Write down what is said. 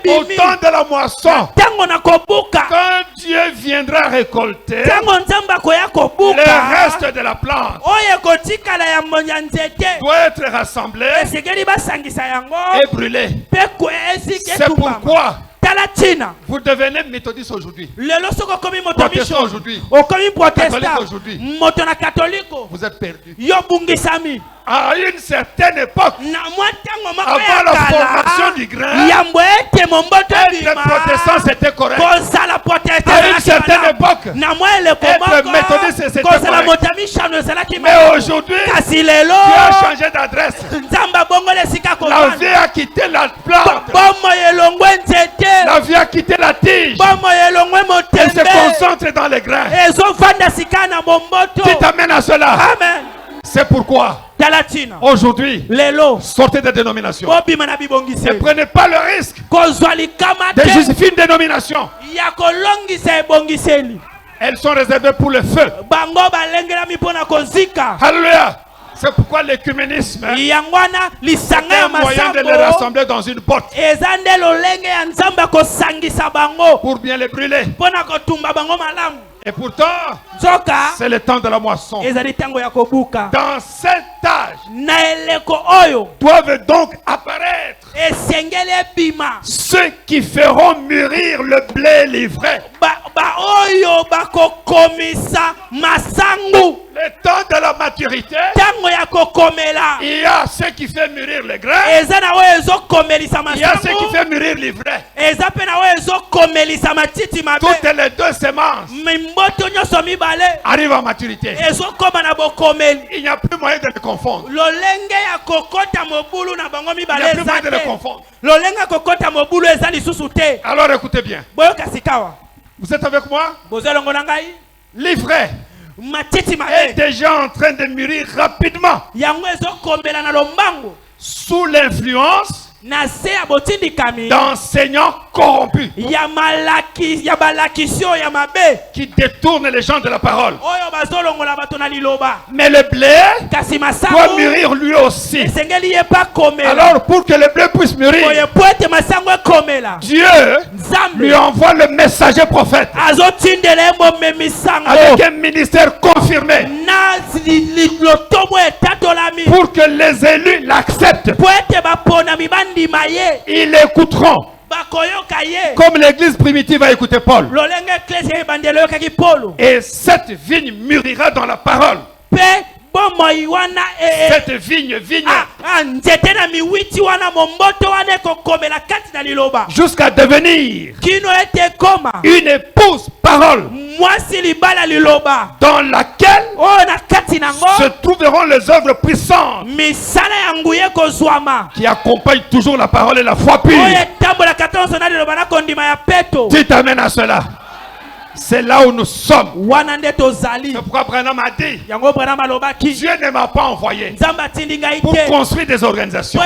au temps de la moisson, quand Dieu viendra récolter le reste de la plante, doit être rassemblé et brûlé. C'est pourquoi vous devenez méthodiste aujourd'hui, protestant aujourd'hui, catholique aujourd'hui. Vous êtes perdu. À une certaine époque, avant la formation du grain, être protestant c'était correct. À une certaine époque, être méthodiste c'était correct. Mais aujourd'hui, Dieu a changé d'adresse. La vie a quitté la plante. La vie a quitté la tige. Elle se concentre dans les grains. Tu t'amènes à cela. Amen. C'est pourquoi aujourd'hui, sortez des dénominations. Ne prenez pas le risque de justifier une dénomination. Elles sont réservées pour le feu. Alléluia. C'est pourquoi l'écuménisme est un moyen de les rassembler dans une botte pour bien les brûler. Et pourtant, c'est le temps de la moisson. Dans cet âge, doivent donc apparaître ceux qui feront mûrir le blé livré. Le temps de la maturité, il y a ceux qui font mûrir le grain, il y a ceux qui font mûrir l'ivraie. Toutes les deux semences arrivent à maturité. Il n'y a plus moyen de les confondre. Il n'y a plus moyen de les confondre. Alors écoutez bien. Vous êtes avec moi? L'ivraie est déjà en train de mûrir rapidement sous l'influence d'enseignants corrompus qui détournent les gens de la parole. Mais le blé doit mûrir lui aussi. Alors pour que le blé puisse mûrir, Dieu lui envoie le messager prophète avec un ministère confirmé pour que les élus l'acceptent. Ils l'écouteront comme l'église primitive a écouté Paul. Et cette vigne mûrira dans la parole. Cette vigne jusqu'à devenir une épouse parole dans laquelle se trouveront les œuvres puissantes qui accompagnent toujours la parole et la foi pure. Tu t'amènes à cela. C'est là où nous sommes. C'est pourquoi Branham a dit, Dieu ne m'a pas envoyé pour construire des organisations,